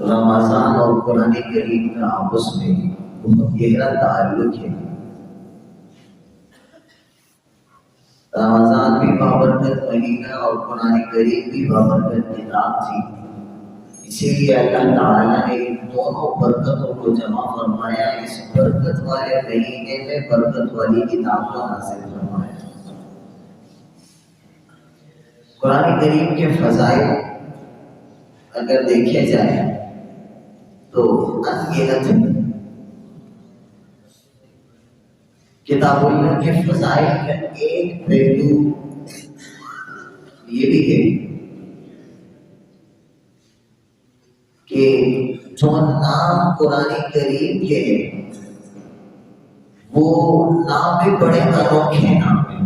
رمضان اور قرآن کریم کا آپس میں بہت گہرا تعلق ہے۔ رمضان بھی بابرکت مہینہ اور قرآن کریم بھی بابرکت کتاب تھی، اسی لیے اللہ تعالیٰ نے ان دونوں برکتوں کو جمع فرمایا، اس برکت والے مہینے میں برکت والی کتاب کو نازل فرمایا۔ قرآن کریم کے فضائل اگر دیکھے جائیں تو انگنت ہیں۔ کتاب اللہ کے فضائل کا ایک پہلو یہ بھی ہے کہ جو نام قرآن کریم کے وہ نام بھی بڑے انوکھے نام ہیں،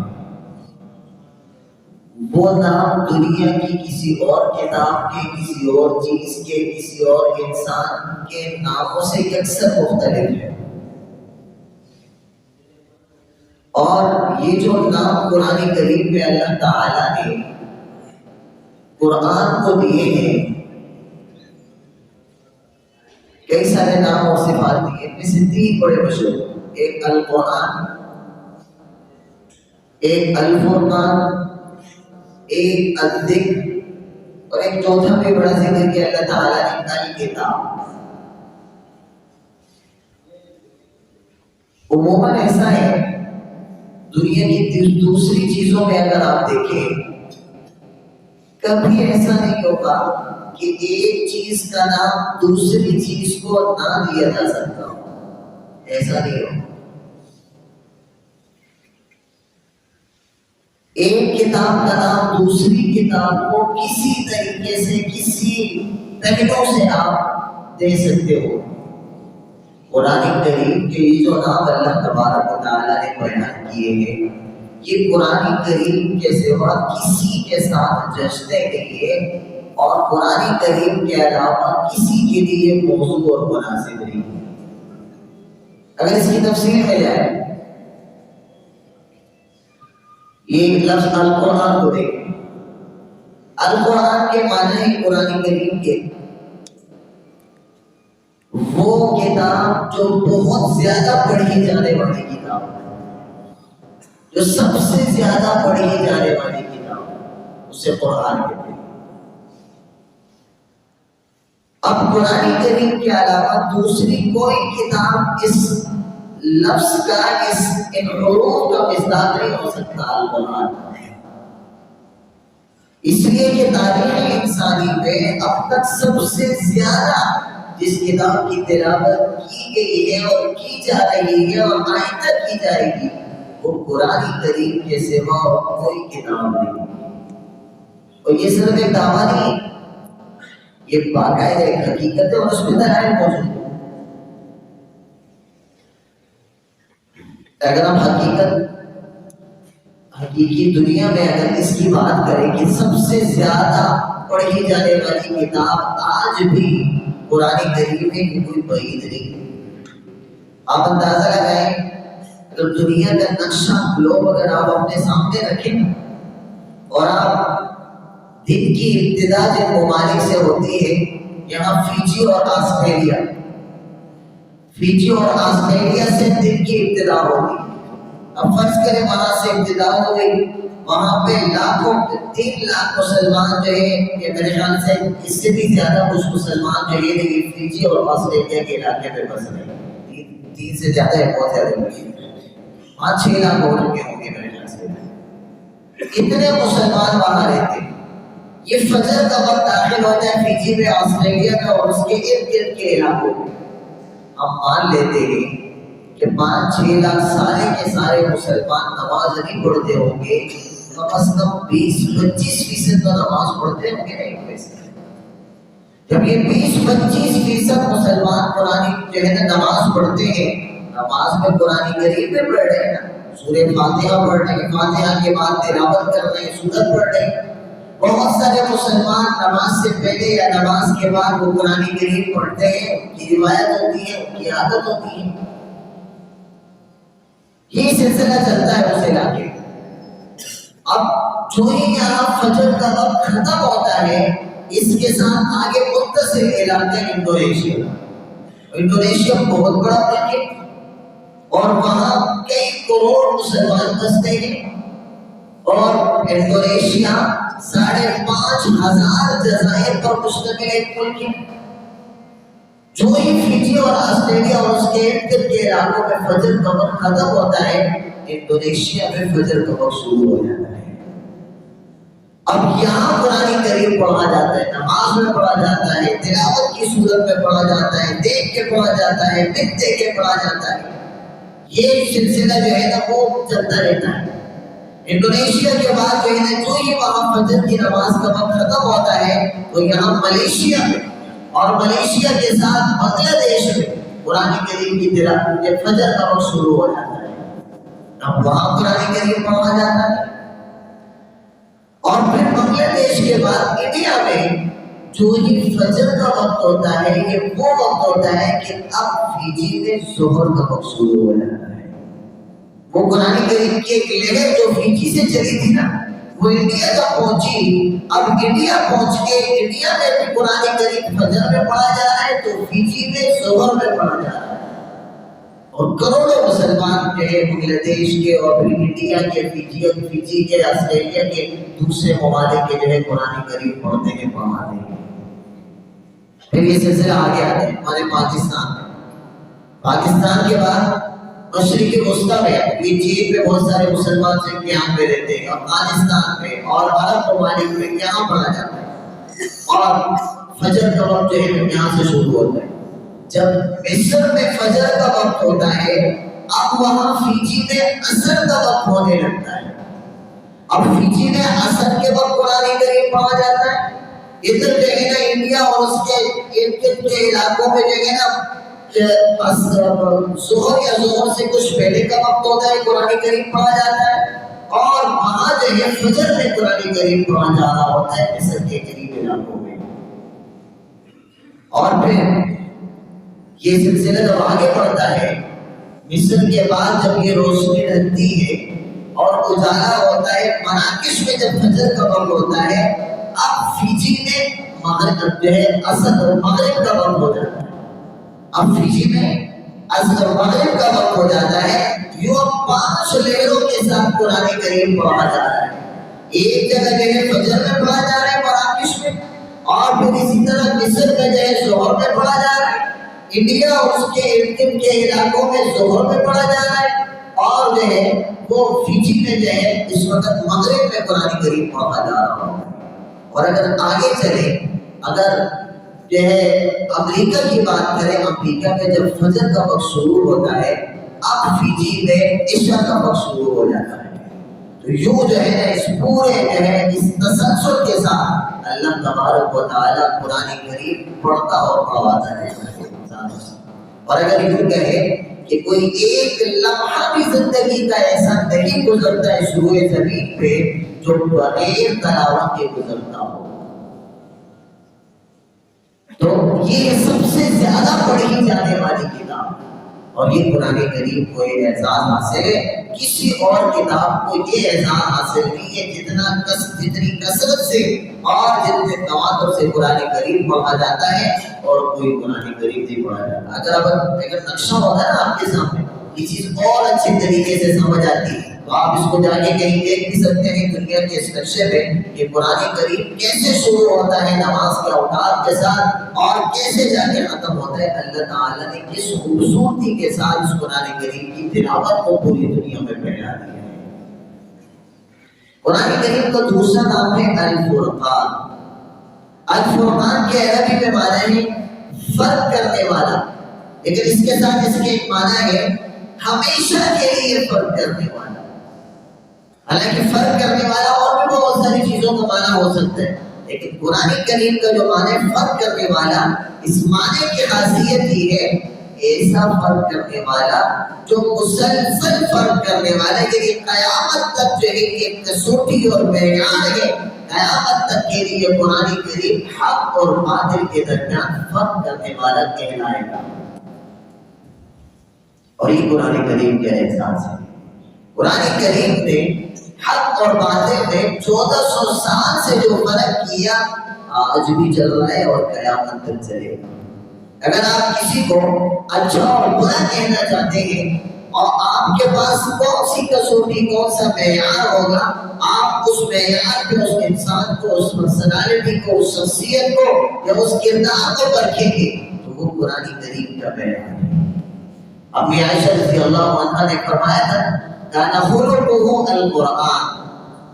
وہ نام دنیا کی کسی اور کتاب کے، کسی اور چیز کے، کسی اور انسان کے ناموں سے یکسر مختلف ہے۔ اور یہ جو نام قرآن کریم پہ اللہ تعالیٰ نے قرآن کو دیے ہیں، کئی سارے نام اور صفات دیے، ان میں سے تین بڑے مشہور، ایک القرآن، ایک الفرقان، ایک الذکر، اور ایک چوتھا بھی بڑا ذکر کیا اللہ تعالیٰ نے الکتاب۔ عموماً ایسا ہے دنیا کی دوسری چیزوں میں اگر آپ دیکھیں، کبھی ایسا نہیں ہوگا کہ ایک چیز کا نام دوسری چیز کو نہ دیا جا سکتا ہو، ایسا نہیں ہوگا۔ ایک کتاب کا نام دوسری کتاب کو کسی طریقے سے، کسی پہلو سے آپ دے سکتے ہو۔ قرآن کریم کے یہ جو نام اللہ تبارک و تعالیٰ نے بیان کیے ہیں، یہ قرآن کریم کے سوا کسی کے ساتھ جچنے کے لیے اور قرآن کریم کے علاوہ کسی کے لیے موضوع اور مناسب نہیں ہے۔ اگر اس کی تفصیل میں جائے، یہ لفظ القرآن کو دیکھیں، القرآن کے معنی ہے قرآن کریم کے وہ کتاب جو بہت زیادہ پڑھی جانے والی کتاب، جو سب سے زیادہ پڑھی جانے والی کتاب، اسے قرآن کہتے ہیں۔ اب قرآن کریم کے علاوہ دوسری کوئی کتاب اس لفظ کا، ان حروف کا مصداق نہیں ہو سکتا القرآن۔ اس لیے کہ تاریخ انسانی میں اب تک سب سے زیادہ جس کتاب کی تلاوت کی گئی ہے اور کی جا رہی ہے اور آئندہ کی جائے گی، وہ قرآن کریم کے سوا کوئی کتاب نہیں۔ اور یہ صرف ایک دعویٰ نہیں، یہ باقاعدہ ایک حقیقت ہے اور اس میں دلائل موجود ہے۔ اگر ہم حقیقی دنیا میں اگر اس کی بات کریں کہ سب سے زیادہ پڑھی جانے والی کتاب آج بھی قرآن کریم ہے، کہ کوئی بعید نہیں۔ آپ اندازہ لگائیں، اگر دنیا کا نقشہ گلوب اگر آپ اپنے سامنے رکھیں اور آپ دن کی ابتدا جن ممالک سے ہوتی ہے، یہاں فیجی اور آسٹریلیا سے دن کی ابتدا ہوگی۔ اب فرض کریں وہاں سے ابتدا ہو گئی، وہاں پہ 3 لاکھ مسلمان جو ہے، یہ میرے خیال سے اس سے بھی زیادہ کچھ مسلمان جو ہے فیجی اور آسٹریلیا کے علاقے میں بس رہے ہیں، 3 سے زیادہ ہے، بہت زیادہ نہیں، 5-6 لاکھ ہو چکے ہوں گے میرے خیال سے۔ اتنے مسلمان وہاں رہتے ہیں، یہ فجر کا وقت داخل ہوتا ہے فیجی میں، آسٹریلیا میں اور اس کے ارد گرد کے علاقوں میں۔ ہم مان لیتے ہیں کہ 5-6 لاکھ سارے کے سارے مسلمان نماز نہیں پڑھتے ہوں گے، کم از کم 20-25% تو نماز پڑھتے ہوں گے نہیں ویسے۔ جب یہ 20-25% مسلمان قرآن جو ہے نا نماز پڑھتے ہیں، نماز میں قرآن کریم میں پڑھ رہے ہیں نا، سورہ فاتحہ پڑھ رہے ہیں، فاتحہ کے بعد تلاوت کر رہے ہیں، سورت پڑھ رہے ہیں۔ بہت سارے مسلمان نماز سے پہلے یا نماز کے بعد وہ قرآن کریم پڑھتے ہیں، ان کی روایت ہوتی ہے، ان کی عادت ہوتی ہے۔ یہ سلسلہ چلتا ہے اس علاقے میں۔ اب جو ہی یہاں فجر کا وقت ختم ہوتا ہے، اس کے ساتھ آگے متصل علاقہ انڈونیشیا بہت بڑا ملک ہے اور وہاں کئی کروڑ مسلمان بستے ہیں، اور انڈونیشیا 5,500 جزائر پر مشتمل ایک ملک ہے۔ جو ہی فجی اور آسٹریلیا اور اس کے ارد گرد کے علاقوں میں فجر کا وقت ختم ہوتا ہے، انڈونیشیا میں فجر کا وقت شروع ہو جاتا ہے۔ اب یہاں قرآن کریم پڑھا جاتا ہے، نماز میں پڑھا جاتا ہے، تلاوت کی صورت میں پڑھا جاتا ہے، دیکھ کے پڑھا جاتا ہے، لکھ دے کے پڑھا جاتا ہے۔ یہ سلسلہ جو ہے نا وہ چلتا رہتا ہے۔ انڈونیشیا کے بعد جو ہے نا جو ہی وہاں فجر کی نماز کا وقت ختم ہوتا ہے تو یہاں ملیشیا میں اور ملیشیا کے ساتھ بنگلہ دیش میں قرآن کریم کی تلاوت فجر کا وقت شروع ہو جاتا ہے۔ اب وہاں قرآن کریم پڑھا جاتا ہے، اور پھر بنگلہ دیش کے بعد انڈیا میں جو ہی فجر کا وقت ہوتا ہے یہ وہ وقت ہوتا ہے کہ اب فیجی میں ظہر کا وقت شروع ہو جاتا ہے۔ وہ قرآن کریم کی ایک لہر جو فیجی سے چلی تھی نا وہ انڈیا تک پہنچی۔ اب انڈیا پہنچ کے انڈیا میں بھی قرآن کریم فجر میں پڑھا جا رہا ہے تو فیجی میں ظہر میں پڑھا جا رہا ہے، اور کروڑوں مسلمان جو ہے بنگلہ دیش کے اور پھر انڈیا کے فیجی کے آسٹریلیا کے دوسرے ممالک کے جو ہے قرآن کریم پڑھتے ہیں پڑھاتے ہیں۔ پھر یہ سلسلہ آگے آتے ہیں ہمارے پاکستان کے بعد مشرق وسطیٰ میں یہ چین میں بہت سارے مسلمان سے قیام میں رہتے ہیں، افغانستان میں اور عرب ممالک میں قیام پڑھا جاتا ہے، اور فجر کا وقت جو ہے یہاں سے شروع ہوتا ہے۔ جب مصر میں فجر کا وقت ہوتا ہے اب وہاں فیجی میں عصر کا وقت ہونے لگتا ہے۔ اب فیجی میں عصر کے وقت قرآن کریم پڑھا جاتا ہے، ادھر جو ہے نا انڈیا اور اس کے ارد گرد کے علاقوں میں جو ہے نا ظہر یا ظہر سے کچھ پہلے کا وقت ہوتا ہے قرآن کریم پڑھا جاتا ہے، اور وہاں جو ہے فجر میں قرآن کریم پڑھا جا رہا ہوتا ہے مصر کے قریب علاقوں میں۔ اور پھر یہ سلسلہ جب آگے بڑھتا ہے، مصر کے بعد جب یہ روشنی ڈھلتی ہے اور اجالا ہوتا ہے، مراکش میں جب فجر کا وقت ہوتا ہے اب فیجی میں مغرب جو ہے عصر اور مغرب کا وقت ہو جاتا ہے۔ اب فیجی میں عصر اور مغرب کا وقت ہو جاتا ہے، یوں 5 لہروں کے ساتھ قرآن کریم پڑھا جا رہا ہے۔ ایک جگہ جو ہے فجر میں پڑھا جا رہا ہے مراکش میں، اور پھر اسی طرح مصر میں جو ہے ظہر میں پڑھا جا رہا ہے، انڈیا اور اس کے ارد گرد کے علاقوں میں ظہر میں پڑھا جا رہا ہے، اور جو ہے وہ فیجی میں جو ہے اس وقت مغرب میں قرآن کریم پڑھا جا رہا ہے۔ اور اگر آگے چلے، اگر جو ہے امریکہ کی بات کریں، امریکہ میں جب فجر کا وقت شروع ہوتا ہے اب فیجی میں عشاء کا وقت شروع ہو جاتا ہے۔ تو یوں جو ہے نا اس پورے جو ہے اس تسلسل کے ساتھ اللہ تبارک و تعالیٰ قرآن کریم پڑھتا اور پڑھواتا ہے۔ اور اگر یوں کہے کہ کوئی ایک لمحہ بھی زندگی کا ایسا نہیں گزرتا ہے شروع زمین پہ جو بغیر تلاوت کے گزرتا ہو، تو یہ سب سے زیادہ پڑھی جانے والی کتاب، اور یہ قرآن کریم کو یہ اعزاز حاصل ہے۔ کسی اور کتاب کو یہ اعزاز حاصل نہیں ہے جتنی کثرت سے اور جتنے تواتر سے قرآن کریم پڑھا جاتا ہے، اور کوئی قرآن کریم نہیں پڑھا جاتا۔ اگر نقشہ ہوتا ہے نا آپ کے سامنے، یہ چیز اور اچھے طریقے سے سمجھ آتی ہے، تو آپ اس کو جا کے کہیں دیکھ بھی سکتے ہیں دنیا کے اس نقشے میں کہ قرآن کریم کیسے شروع ہوتا ہے نماز کے اوقات کے ساتھ اور کیسے جا کے ختم ہوتا ہے۔ اللہ تعالیٰ نے کس خوبصورتی کے ساتھ اس قرآن کریم کی تلاوت کو پوری دنیا میں پھیلا دیا ہے۔ قرآن کریم کا دوسرا نام ہے الفرقان۔ الفرقان کے عربی میں معنی ہے فرق کرنے والا، لیکن اس کے ساتھ اس کے ایک معنی ہے ہمیشہ کے لیے فرق کرنے والا۔ حالانکہ فرق کرنے والا اور بھی بہت ساری چیزوں کا معنی ہو سکتا ہے، لیکن قرآن کریم کا جو معنی ہے فرق کرنے والا، اس معنی کی خاصیت یہ ہے ایسا فرق کرنے والا جو مسلسل فرق کرنے والا، یعنی قیامت تک جو ہے ایک کسوٹی اور معیار ہے، قیامت تک کے لیے قرآن کریم حق اور باطل کے درمیان فرق کرنے والا کہلائے گا۔ اور یہ قرآن کریم کا احساس ہے۔ قرآن کریم نے حق اور باطل میں 1400 سال سے جو فرق کیا آج بھی چل رہا ہے اور قیامت تک چلے گا۔ اگر آپ کسی کو اچھا اور برا کہنا چاہتے ہیں اور آپ کے پاس کون سی کسوٹی، کون سا معیار ہوگا، آپ اس معیار پہ اس انسان کو، اس پرسنالٹی کو، اس شخصیت کو یا اس کردار کو پرکھیں گے تو وہ قرآن کریم کا معیار ہے۔ امی عائشہ رضی اللہ عنہا نے فرمایا تھا کانا خلقہ القرآن،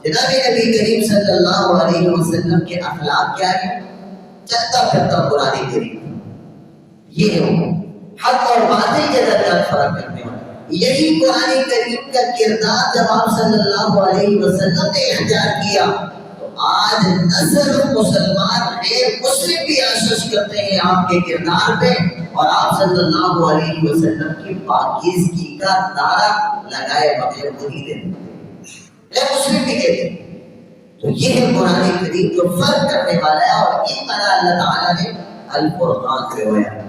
جناب نبی کریم صلی اللہ علیہ وسلم کے اخلاق کیا ہے؟ چلتا پھرتا قرآن کریم، یہ ہے حق اور باطل کے درمیان فرق کرنے والا۔ یہی قرآن کریم کا کردار جب آپ صلی اللہ علیہ وسلم نے اختیار کیا تو آج نہ صرف مسلمان غیر مسلم بھی آشش کرتے ہیں آپ کے کردار پہ، اور آپ صلی اللہ علیہ وسلم کی پاکیزگی کا نعرہ لگائے بغیر وہ نہیں دیتے، غیر مسلم بھی کہتے ہیں۔ تو یہ ہے قرآن کریم جو فرق کرنے والا ہے، اور یہ معنی اللہ تعالیٰ نے الفرقان سے ہوا ہے۔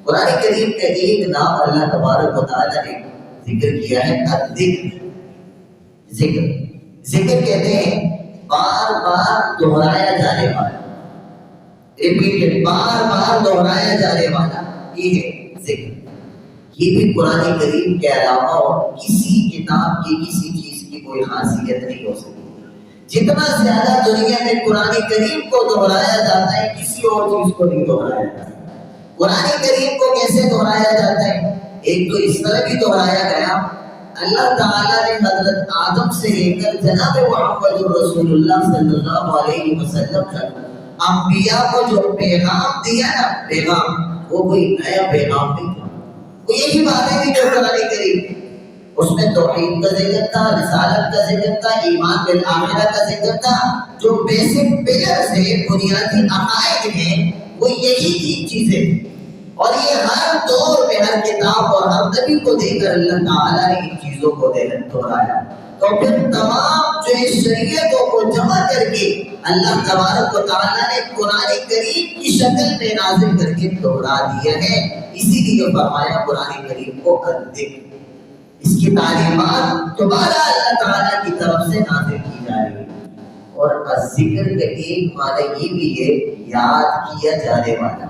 قرآن کریم کا ایک نام اللہ تبارک و تعالیٰ نے ذکر کیا ہے الذکر، ذکر۔ ذکر کہتے ہیں بار بار دہرایا جانے والا، ریپیٹڈ، بار بار دہرایا جانے والا، یہ ہے ذکر۔ یہ بھی قرآن کریم کے علاوہ اور کسی کتاب کی کسی چیز کی کوئی خاصیت نہیں ہو سکتی۔ جتنا زیادہ دنیا میں قرآن کریم کو دہرایا جاتا ہے کسی اور چیز کو نہیں دہرایا جاتا۔ قرآن کریم کو کیسے دہرایا جاتا ہے؟ ایک تو اس طرح بھی دہرایا گیا، اللہ تعالیٰ نے حضرت آدم سے لے کر جناب محمد رسول اللہ صلی اللہ علیہ وسلم تک انبیاء کو جو پیغام دیا نا، پیغام وہ کوئی نیا پیغام نہیں تھا، وہ یہی باتیں تھی جو قرآن کریم، اس میں توحید کا ذکر تھا، رسالت کا ذکر تھا، ایمان بالآخرہ کا ذکر تھا، جو بیسک پلرز ہیں، بنیادی عقائد ہیں، وہ یہی تین چیزیں۔ اور یہ ہر دور میں ہر کتاب اور ہر نبی کو دے کر اللہ تعالیٰ نے ان چیزوں کو دہرایا۔ تو پھر تمام جو شریعتوں کو جمع کر کے اللہ تبارک و تعالیٰ نے قرآن کریم کی شکل میں نازل کر کے دہرا دیا ہے، اسی لیے فرمایا قرآن کریم کو الذکر۔ اس کی تعلیمات دوبارہ اللہ تعالیٰ کی طرف سے نازل کی جا رہی ہے۔ اور ذکر کا ایک معنی یہ بھی ہے یاد کیا جانے والا،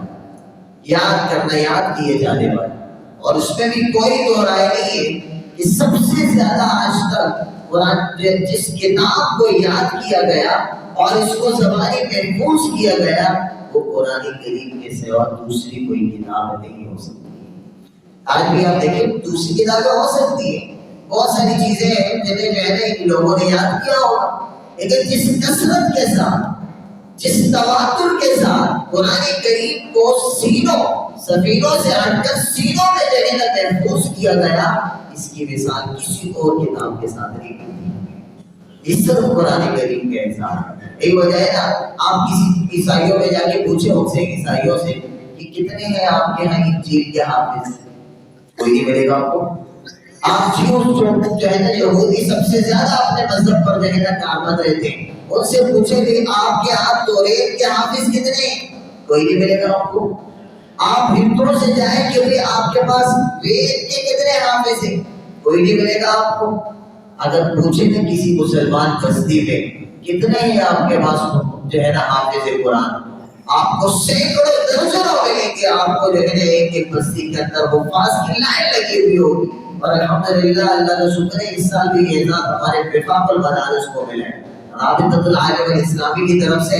یاد کرنا، یاد کیے جانے والا۔ اور اس میں بھی کوئی دو رائے نہیں ہے کہ سب سے زیادہ آج تک قرآن جس کتاب کو یاد کیا گیا اور اس کو زبانی محفوظ کیا گیا وہ قرآن کریم کے سوا دوسری کوئی کتاب نہیں ہو سکتی۔ آج بھی آپ دیکھیں دوسری کتابیں ہو سکتی ہیں، بہت ساری چیزیں ہیں جنہیں جو ہے نا لوگوں نے یاد کیا ہوگا، لیکن جس کثرت کے ساتھ، جس تواتر کے ساتھ قرآن کریم کو سینوں، سفینوں سے ہٹ کر سینوں میں جو ہے نا محفوظ کیا گیا، اس کی مثال کسی اور کتاب کے ساتھ نہیں ہوتی۔ اس طرح قرآن کریم کا احسان ہے۔ یہی وجہ ہے نا، آپ کسی عیسائیوں میں جا کے پوچھیں ان سے، عیسائیوں سے کہ کتنے ہیں آپ کے ہاں انجیل کے حافظ، کوئی نہیں ملے گا آپ کو۔ آپ جو ہے نا یہودی سب سے زیادہ اپنے مذہب پر جو ہے نا کاربند رہتے ہیں، ان سے پوچھیں کہ آپ کے ہاتھ توریت کے حافظ کتنے ہیں، کوئی نہیں ملے گا آپ کو۔ آپ ہندوؤں سے جائیں کہ بھی آپ کے پاس وید کے کتنے حافظ ہیں، کوئی نہیں ملے گا آپ کو۔ اگر پوچھیں نا کسی مسلمان بستی میں کتنے ہیں آپ کے پاس جو ہے نا حافظ قرآن، آپ کو سینکڑوں درجنوں ملیں گے۔ آپ کو جو ہے نا ایک ایک بستی کے اندر حفاظ کی لائن لگی ہوئی ہوگی۔ اور الحمدللہ اللہ کا شکر ہے اس سال بھی اعزاز ہمارے وفاق المدارس کو ملا ہے، رابطۃ العالم الاسلامی کی طرف سے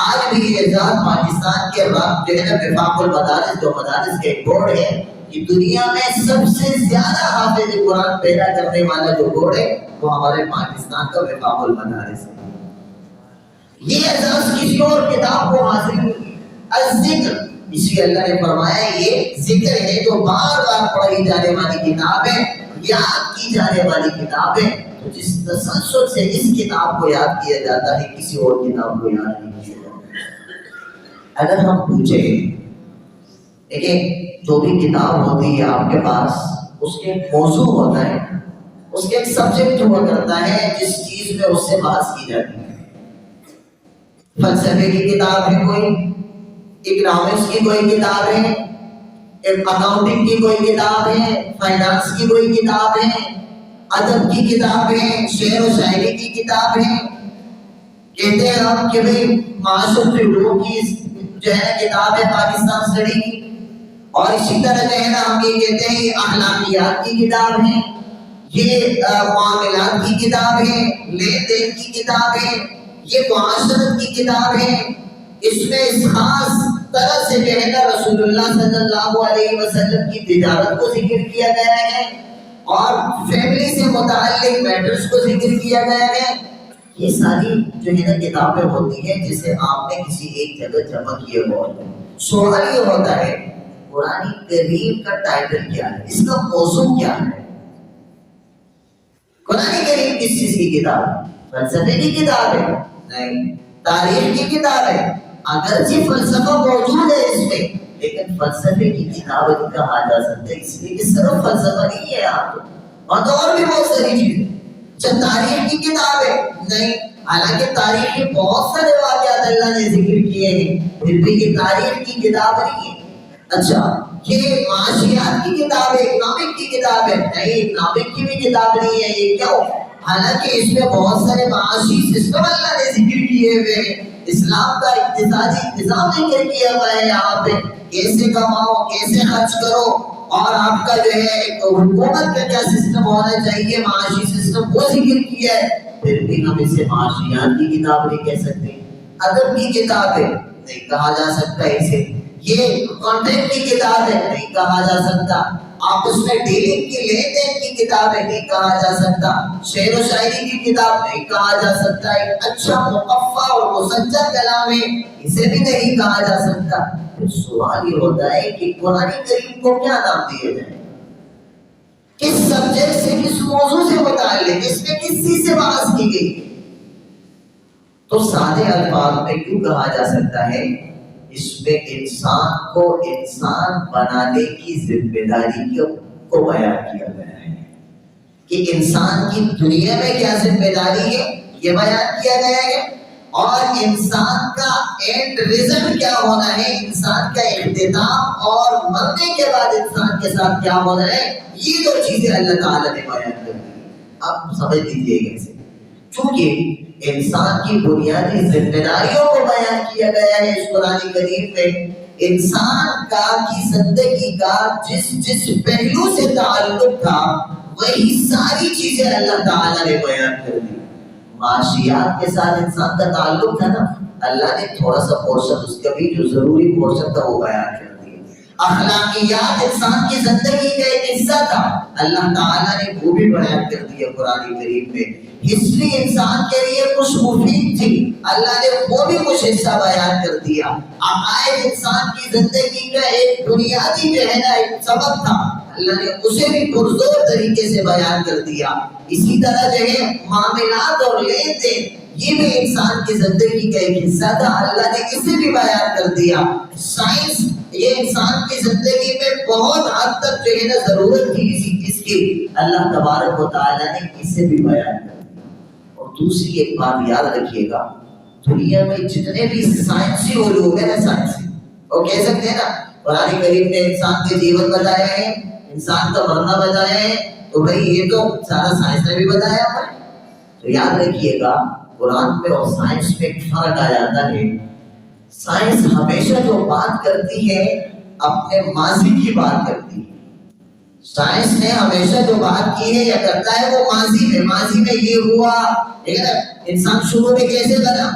آج بھی اعزاز پاکستان کے جو ہے نا وفاق المدارس، جو مدارس کے بورڈ ہے، کہ دنیا میں سب سے زیادہ حافظ قرآن پیدا کرنے والا جو بورڈ ہے وہ ہمارے پاکستان کا وفاق المدارس ہے۔ یہ اعزاز کسی اور کتاب کو حاصل نہیں۔ الذکر، اس لیے اللہ نے فرمایا یہ ذکر ہے جو بار بار پڑھی جانے والی کتاب ہے، یاد کی جانے والی کتاب ہے۔ تو جس تسلسل سے اس کتاب کو یاد کیا جاتا ہے کسی اور کتاب کو یاد نہیں کیا جاتا۔ اگر ہم پوچھیں، دیکھیں جو بھی کتاب ہوتی ہے آپ کے پاس، اس کے ایک موضوع ہوتا ہے، اس کے ایک سبجیکٹ ہوا کرتا ہے جس چیز میں اس سے بحث کی جاتی ہے۔ فلسفے کی کتاب ہے کوئی، اکنامکس کی کوئی کتاب ہے، اکاؤنٹنگ کی کوئی کتاب ہے، فائنانس کی کوئی کتاب ہے، ادب کی کتاب ہے، شعر و شاعری کی کتاب ہے، کہتے ہیں ہم کہ بھئی معاشرت علوم کی جو ہے نا کتاب ہے پاکستان اسٹڈی کی، اور اسی طرح جو ہے نا ہم یہ کہتے ہیں یہ اخلاقیات کی کتاب ہے، یہ معاملات کی کتاب ہے، لین دین کی کتاب ہے، یہ معاشرت کی کتاب ہے۔ اس میں اس خاص طرح سے جو ہے نا رسول اللہ صلی اللہ علیہ وسلم کی تجارت کو ذکر کیا گیا ہے، اور فیملی سے متعلق میٹرز کو ذکر کیا گیا ہے۔ یہ ساری جو ہے نا کتابیں ہوتی ہیں جسے آپ نے کسی ایک جگہ جمع کیے ہوا ہے۔ سوال یہ ہوتا ہے قرآن کریم کا ٹائٹل کیا ہے، اس کا موضوع کیا ہے؟ قرآن کریم کس چیز کی کتاب ہے؟ فلسفے کی کتاب ہے؟ نہیں، تاریخ کی کتاب ہے۔ اگرچہ فلسفہ موجود ہے اس میں، لیکن فلسفے کی کتاب نہیں کہا جا سکتا، اس لیے کہ صرف فلسفہ نہیں ہے یہاں تو، اور بھی بہت ساری چیزیں۔ اچھا تاریخ کی کتاب ہے؟ نہیں، حالانکہ تاریخ کے بہت سارے واقعات اللہ نے ذکر کیے ہیں، پھر بھی یہ تاریخ کی کتاب نہیں ہے۔ اچھا یہ معاشیات کی کتاب ہے، اکنامک کی کتاب ہے؟ نہیں، اکنامک کی بھی کتاب نہیں ہے۔ یہ کیوں؟ حالانکہ اس میں بہت سارے معاشی سسٹم اللہ نے ذکر کیے ہوئے ہیں، اسلام کا اقتصادی نظام ذکر کیا ہوا ہے، یہاں پہ کیسے کماؤ، کیسے خرچ کرو، اور آپ کا جو ہے ایک حکومت کا کیا سسٹم ہونا چاہیے، معاشی سسٹم وہ ذکر کیا ہے۔ پھر بھی ہم اسے معاشیات کی کتاب نہیں کہہ سکتے، ادب کی کتاب ہے نہیں کہا جا سکتا اسے، یہ کانٹینٹ کی کتاب ہے نہیں کہا جا سکتا، آپ اس میں ڈیلنگ کی لین دین کی کتاب ہے نہیں کہا جا سکتا، شعر و شاعری کی کتاب نہیں کہا جا سکتا، ایک اچھا مقفع اور مسجل کلام ہے اسے بھی نہیں کہا جا سکتا۔ پھر سوال یہ ہوتا ہے کہ قرآن کریم کو کیا نام دیا جائے، کس سبجیکٹ سے، کس موضوع سے متعلق، اس میں کس چیز سے بحث کی گئی؟ تو سادے الفاظ میں کیوں کہا جا سکتا ہے اس میں انسان کو انسان بنانے کی ذمہ داری کو بیان کیا گیا ہے، کہ انسان کی دنیا میں کیا ذمہ داری ہے یہ بیان کیا گیا ہے، اور انسان کا اینڈ ریزلٹ کیا ہونا ہے، انسان کا اختتام اور مرنے کے بعد انسان کے ساتھ کیا ہونا ہے، یہ دو چیزیں اللہ تعالیٰ نے بیان کر دی۔ آپ سمجھ لیجیے گا، چونکہ انسان کی بنیادی ذمہ داریوں کو بیان کیا گیا ہے اس قرآن کریم میں، انسان کا کی زندگی کا جس پہلو سے تعلق تھا وہی ساری چیزیں اللہ تعالیٰ نے بیان کر دی۔ معاشیات کے ساتھ انسان کا تعلق تھا نا، اللہ نے تھوڑا سا پورشن اس کا بھی جو ضروری پورشن تھا وہ بیان کر دیا۔ اخلاقیات انسان کی زندگی کا ایک حصہ تھا، اللہ تعالیٰ نے وہ بھی بیان کر دیا قرآن کریم میں۔ ہسٹری انسان کے لیے کچھ مفید تھی، اللہ نے وہ بھی کچھ حصہ بیان کر دیا۔ عقائد انسان کی زندگی کا ایک بنیادی جو ہے نا ایک سبب تھا، اللہ نے اسے بھی پرزور طریقے سے بیان کر دیا۔ اسی طرح جو ہے معاملات اور لین دین یہ بھی انسان کی زندگی کا ایک حصہ تھا، اللہ نے اسے بھی بیان کر دیا۔ سائنس یہ انسان کی زندگی میں بہت حد تک جو ہے نا ضرورت تھی اس کی، اللہ تبارک و تعالیٰ نے اسے بھی بیان کر دیا۔ اور دوسری ایک بات یاد رکھیے گا، دنیا میں جتنے بھی سائنسی علوم ہیں نا، سائنسی وہ کہہ سکتے ہیں نا قرآن کریم نے انسان کے جیون بتایا ہے، انسان کا مرنا بتایا ہے، تو بھائی یہ تو سارا سائنس نے بھی بتایا ہے۔ تو یاد رکھیے گا قرآن میں اور سائنس میں ایک فرق آ جاتا ہے۔ سائنس ہمیشہ جو بات کرتی ہے اپنے ماضی کی بات کرتی ہے، سائنس نے ہمیشہ جو بات کی ہے یا کرتا ہے وہ ماضی میں یہ ہوا، ٹھیک ہے نا، انسان شروع میں کیسے بنا،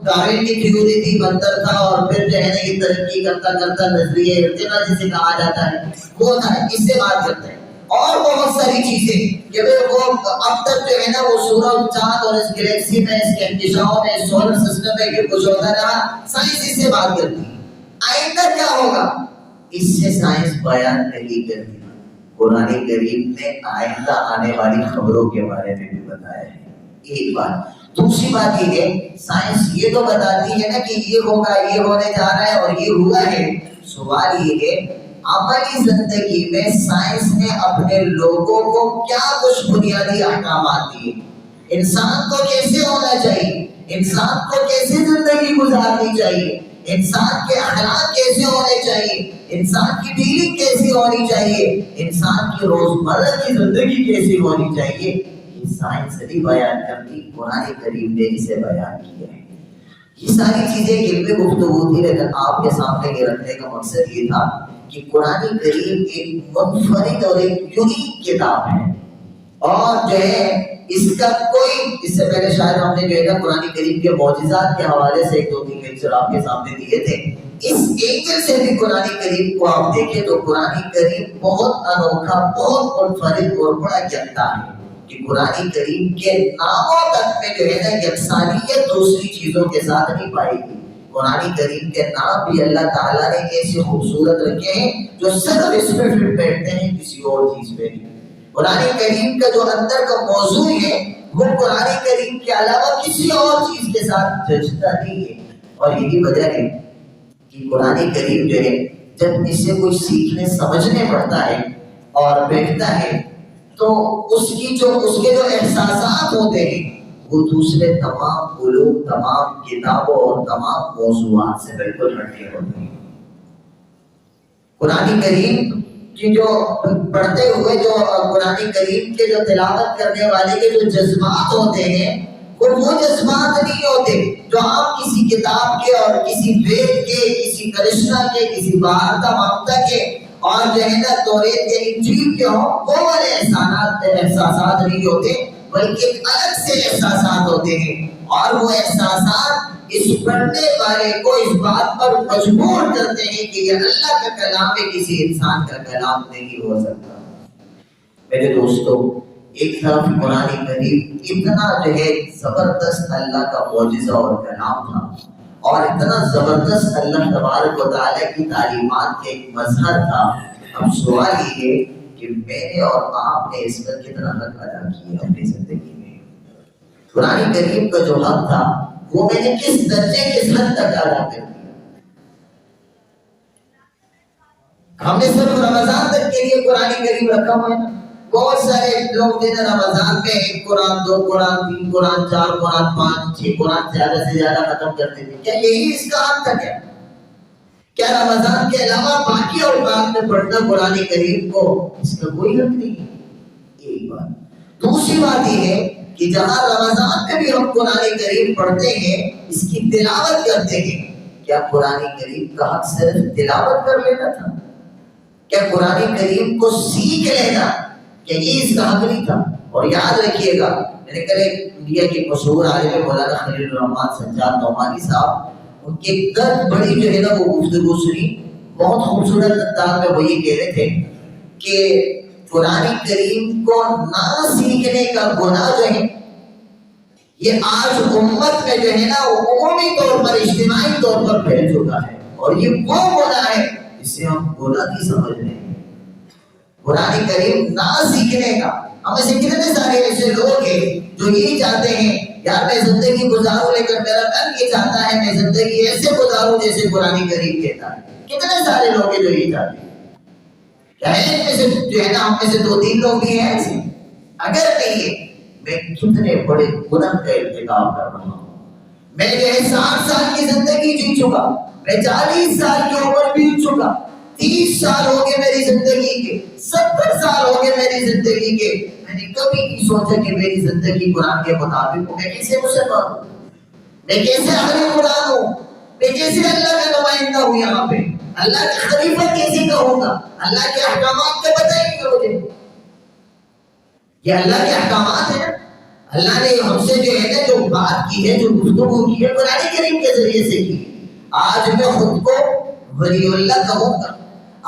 ڈارون کی تھیوری تھی، بندر تھا، اور پھر جو ہے نا یہ ترقی کرتا کرتا نظریہ ارتقاء جسے کہا جاتا ہے وہ تھا، اس سے بات کرتا ہے۔ اور بہت ساری چیزیں کہ وہ اب تک جو ہے نا وہ سورج، چاند اور اس گلیکسی میں، اس کے انتشار میں، سولر سسٹم میں یہ کچھ ہوتا رہا، سائنس اس سے بات کرتی ہے۔ آئندہ کیا ہوگا اس سے سائنس بیان نہیں کرتی۔ قرآن کریم نے آئندہ آنے والی خبروں کے بارے میں بھی بتایا ہے، ایک بات۔ دوسری بات یہ ہے سائنس یہ تو بتاتی ہے نا کہ یہ ہوگا، یہ ہونے جا رہا ہے اور یہ ہوا ہے۔ سوال یہ ہے عملی زندگی میں سائنس نے اپنے لوگوں کو کیا کچھ بنیادی احکامات دیے، انسان کو کیسے ہونا چاہیے، انسان کو کیسے زندگی گزارنی چاہیے، انسان کے اخلاق کیسے ہونے چاہیے، انسان کی ڈیلنگ کیسی ہونی چاہیے، انسان کی روزمرہ کی زندگی کیسی ہونی چاہیے، یہ سائنس نہیں بیان کرتی، قرآن کریم نے اسے بیان کیا ہے۔ یہ ساری چیزیں علم گفتگو تھی، لیکن آپ کے سامنے یہ رکھنے کا مقصد یہ تھا کہ قرآن کریم ایک منفرد اور ایک یونیک کتاب ہے، اور جو ہے اس کا کوئی، اس سے پہلے شاید ہم نے جو ہے نا قرآن کریم کے معجزات کے حوالے سے ایک دو تین لیکچر آپ کے سامنے دیے تھے، اس اینگل سے بھی قرآن کریم کو آپ دیکھیں تو قرآن کریم بہت انوکھا، بہت منفرد اور بڑا یکتا ہے کہ قرآن کریم کے ناموں تک میں جو ہے نا یکسانیت دوسری چیزوں کے ساتھ نہیں پائی گی۔ قرآن کریم کے نام بھی اللہ تعالیٰ نے ایسے خوبصورت رکھے ہیں جو صرف اس میں پھر بیٹھتے ہیں، کسی اور چیز پہ نہیں۔ قرآن کریم کا جو اندر کا موضوع ہے وہ قرآن کریم کے علاوہ کسی اور چیز کے ساتھ جچتا نہیں ہے، اور یہی وجہ ہے کہ قرآن کریم جو ہے جب اس سے کوئی سیکھنے سمجھنے پڑتا ہے اور بیٹھتا ہے تو اس کے جو احساسات ہوتے ہیں وہ دوسرے تمام علوم، تمام کتابوں اور تمام موضوعات سے بالکل ہٹ کے ہوتے ہیں۔ قرآن کریم کی جو پڑھتے ہوئے جو قرآن کریم کے جو تلاوت کرنے والے کے جو جذبات ہوتے ہیں وہ جذبات نہیں ہوتے جو آپ کسی کتاب کے اور کسی وید کے، کسی کرشنا کے، کسی بھارتا مامتا کے اور جو ہے نا توریت کے، انجیل کے ہوں، وہ والے احساسات نہیں ہوتے، بلکہ ایک الگ سے احساسات ہوتے ہیں، اور وہ احساسات اس پڑھنے والے کو اس بات پر مجبور کرتے ہیں کہ یہ اللہ کا کلام ہے، کسی انسان کا کلام نہیں ہو سکتا۔ میرے دوستو، ایک طرف قرآن کریم اتنا جو ہے زبردست اللہ کا معجزہ اور کلام تھا، اور اتنا زبردست اللہ تبارک و تعالیٰ کی تعلیمات کے ایک مظہر تھا۔ اب سوال یہ ہے کہ میں نے اور آپ نے اس کا کتنا حق ادا کیا اپنی زندگی میں؟ قرآن کریم کا جو حق تھا وہ میں نے کس درجے، کس حد تک ادا کر دیا؟ ہم نے صرف رمضان تک کے لیے قرآن کریم رکھا ہوا ہے۔ بہت سارے لوگ جو رمضان میں ایک قرآن، دو قرآن، تین قرآن، چار قرآن، پانچ، چھ قرآن زیادہ سے زیادہ ختم کرتے تھے۔ کیا یہی اس کا حق تھا؟ کیا رمضان کے علاوہ باقی اوقات میں پڑھنا قرآن کریم کو اس کا کوئی حق نہیں ہے؟ ایک بات۔ دوسری بات یہ ہے کہ جہاں رمضان میں بھی ہم قرآن کریم پڑھتے ہیں، اس کی تلاوت کرتے ہیں، کیا قرآن کریم کا حق صرف تلاوت کر لینا تھا؟ کیا قرآن کریم کو سیکھ لینا، کیا یہ اس کا حق نہیں تھا؟ اور یاد رکھیے گا، میں نے کل انڈیا کے مشہور عالم مولانا خلیل الرحمن سجاد نعمانی صاحب، ان کی درد بڑی جو ہے نا وہ گفتگو سنی، بہت خوبصورت انداز میں وہ یہ کہہ رہے تھے کہ قرآن کریم کو نہ سیکھنے کا گناہ جو ہے یہ آج امت میں جو ہے نا وہ عمومی طور پر، اجتماعی طور پر پھیل چکا ہے، اور یہ وہ گناہ ہے جس سے ہم گناہ کی سمجھ رہے ہیں۔ قرآن کریم نہ سیکھنے کا، ہم سے کتنے سارے ایسے لوگ ہیں جو یہی چاہتے ہیں یار میں زندگی گزاروں، لیکن میرا من یہ چاہتا ہے میں زندگی ایسے گزاروں جیسے قرآن کریم کہتا ہے۔ کتنے سارے لوگ ہیں جو یہی چاہتے ہیں۔ کیا ہے ان میں سے جو ہے نا ہم میں سے دو تین لوگ بھی ہیں ایسے؟ اگر نہیں ہے، میں کتنے بڑے گناہ کا ارتکاب کر رہا ہوں۔ میں جو ہے 60 سال کی زندگی جی چکا، میں 40 سال کی عمر بیت چکا، 30 سال ہو گئے میری زندگی کے، 70 سال ہو گئے میری زندگی کے، میں نے کبھی نہیں سوچا کہ میری زندگی قرآن کے مطابق ہو۔ میں کیسے مسلمان ہوں؟ میں کیسے اہل قرآن ہوں؟ میں کیسے اللہ کا نمائندہ ہوں یہاں پہ؟ اللہ کا خلیفہ کیسے کہوں گا؟ اللہ کے احکامات کا بتائیے مجھے۔ یہ اللہ کے احکامات ہیں، اللہ نے ہم سے جو ہے نا جو بات کی ہے، جو گفتگو کی ہے، قرآن کریم کے ذریعے سے کی۔ آج میں خود کو ولی اللہ کہوں گا،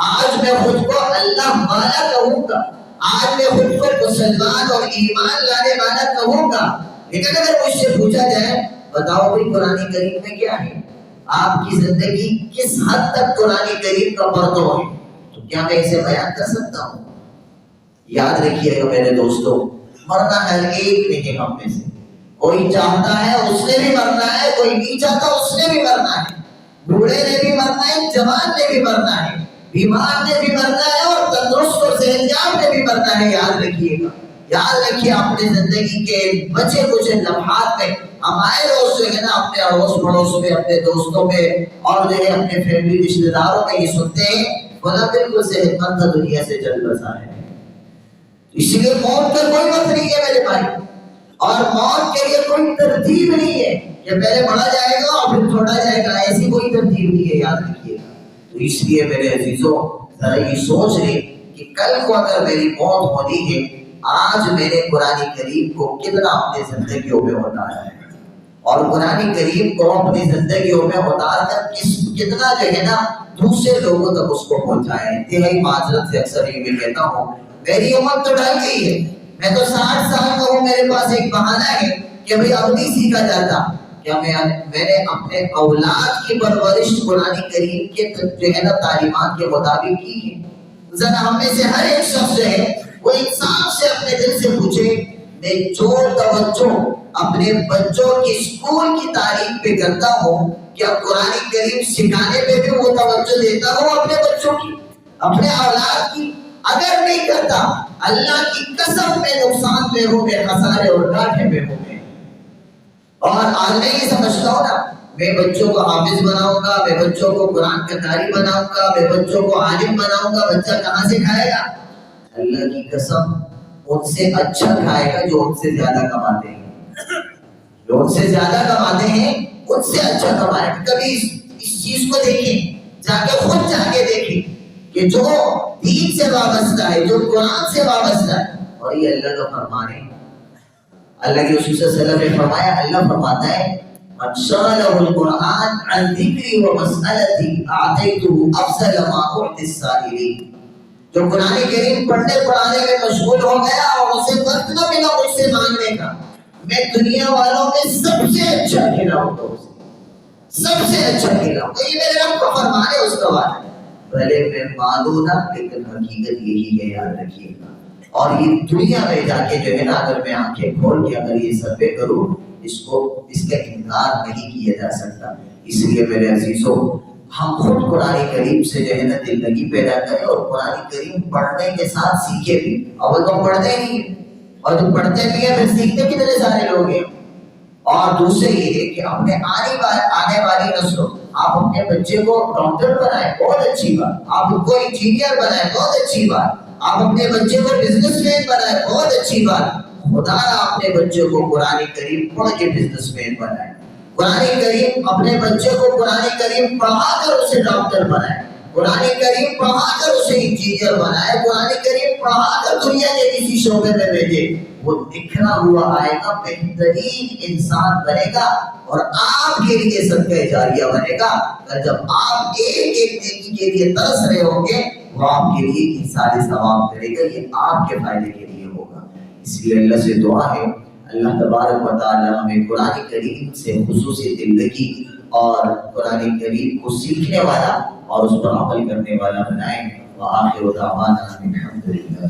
آج میں خود کو اللہ والا کہوں گا، آج میں خود کو مسلمان اور ایمان لانے والا کہوں گا، لیکن اگر مجھ سے پوچھا جائے بتاؤ بھائی قرآن کریم میں کیا ہے، آپ کی زندگی کس حد تک قرآن کریم کا پردہ ہے، تو کیا میں اسے بیان کر سکتا ہوں؟ یاد رکھیے گا میرے دوستو، مرنا ہر ایک نہیں ہم میں سے، کوئی چاہتا ہے اس نے بھی مرنا ہے، کوئی نہیں چاہتا اس نے بھی مرنا ہے، بوڑھے نے بھی مرنا ہے، جوان نے بھی مرنا ہے، بیمار نے بھی مرنا ہے، اور تندرست اور صحتیاب نے بھی مرنا ہے۔ یاد رکھیے گا، یاد رکھیے اپنے زندگی کے بچے کچھ لمحات میں ہمارے روز جو ہے نا اپنے اڑوس پڑوس میں، اپنے دوستوں میں، اور جو ہے اپنے فیملی رشتے داروں میں یہ سنتے ہیں فلاں بالکل صحت مند تھا، دنیا سے چل بسا ہے۔ اس لیے موت کا کوئی وقت نہیں ہے میرے بھائی، اور موت کے لیے کوئی ترتیب نہیں ہے۔ کہ پہلے بڑا جائے گا اور پھر چھوٹا جائے گا، ایسی کوئی ترتیب نہیں ہے، یاد رکھیے گا۔ تو اس لیے میرے عزیزوں ذرا یہ سوچ لیں کہ کل کو اگر میری موت ہونی ہے، آج میں نے قرآن کریم کو کتنا اپنی زندگیوں میں اتارا ہے، اور قرآن کریم کو اپنی زندگیوں میں اتار کر کتنا جو ہے نا دوسرے لوگوں تک اس کو پہنچایا ہے۔ انتہائی معذرت سے اکثر یہ میں کہتا ہوں، میری عمر تو ڈھل گئی ہے، میں تو 60 سال کا ہوں، میرے پاس ایک بہانہ ہے کہ بھئی اب نہیں سیکھا جاتا۔ کیا میں نے اپنے اولاد کی پرورش قرآن کریم کے جو ہے نا تعلیمات کے مطابق کی ہے؟ ذرا ہم میں سے ہر ایک شخص جو ہے وہ انسان سے اپنے دل سے پوچھے، میں جو توجہ اپنے بچوں کی اسکول کی تعلیم پہ کرتا ہوں، کیا قرآن کریم سکھانے پہ بھی وہ توجہ دیتا ہوں اپنے بچوں کی، اپنے اولاد کی؟ اگر نہیں کرتا، اللہ کی قسم میں نقصان میں ہوں گے، خسارے اور گھاٹے میں ہوں گے۔ اور آج میں یہ سمجھتا ہوں نا، میں بچوں کو حافظ بناؤں گا، میں بچوں کو قرآن کا قاری بناؤں گا، میں بچوں کو عالم بناؤں گا، بچہ کہاں سے کھائے گا؟ اللہ کی قسم ان سے اچھا کھائے گا جو ان سے زیادہ کماتے ہیں، جو ان سے زیادہ کماتے ہیں ان سے اچھا کمائے گا۔ کبھی اس چیز کو دیکھیں، جا کے خود جا کے دیکھیں کہ جو دین سے وابستہ ہے، جو قرآن سے وابستہ ہے، اور یہ اللہ کا فرمان ہے۔ اللہ کے رسول صلی اللہ علیہ وسلم نے فرمایا، اللہ فرماتا ہے من شغلہ القرآن عن ذکری و مسئلتی اعطیتہ افضل ما اعطی السائلین۔ جو قرآن کریم پڑھنے پڑھانے میں مشغول ہو گیا اور اسے وقت نہ ملا مجھ سے مانگنے کا، میں دنیا والوں میں سب سے اچھا کھلاؤں گا، اسے سب سے اچھا کھلاؤں گا۔ یہ میرے رب کا فرمان ہے، اس کا وعدہ ہے۔ بھلے میں مانوں نہ، لیکن حقیقت یہی ہے، یاد رکھیے گا۔ اور یہ دنیا میں جا کے جو ہے نا، اگر میں آنکھیں کھول کے اگر یہ سروے کروں، اس کا انکار نہیں کیا جا سکتا۔ اس لیے میرے عزیزوں، ہم خود قرآن کریم سے جو ہے نا دل لگی پیدا کریں، اور قرآن کریم پڑھنے کے ساتھ سیکھے بھی۔ اول تو پڑھتے نہیں ہیں، اور جو پڑھتے بھی ہیں پھر سیکھتے کتنے سارے لوگ ہیں۔ اور دوسرے یہ ہے کہ اپنے آنے والی نسلوں، آپ اپنے بچے کو ڈاکٹر بنائیں، بہت اچھی بات، آپ ان کو انجینئر بنائیں، بہت اچھی بات، آپ اپنے بچے کو بزنس مین بنائیں، بہت اچھی بات۔ خدا اپنے بچے کو قرآن کریم پڑھ کے بزنس مین بنائے، قرآن کریم اپنے بچے کو قرآن کریم پڑھا کر اسے ڈاکٹر بنائے، قرآن کریم پڑھا کر اسے انجینئر بنائے، قرآن کریم پڑھا کر دنیا کے کسی شعبے میں بھیجے۔ وہ نکھرا ہوا آئے گا، بہترین انسان بنے گا، اور آپ کے لیے صدقہ جاریہ بنے گا۔ اور جب آپ ایک ایک نیکی کے لیے ترس رہے ہوں گے، وہ آپ کے لیے ایثار ثواب کرے گا، یہ آپ کے فائدے کے لیے ہوگا۔ اس لیے اللہ سے دعا ہے، اللہ تبارک و تعالی ہمیں قرآن کریم سے خصوصی زندگی اور قرآن کریم کو سیکھنے والا اور اس پر عمل کرنے والا بنائیں۔ وآخر دعوانا الحمدللہ۔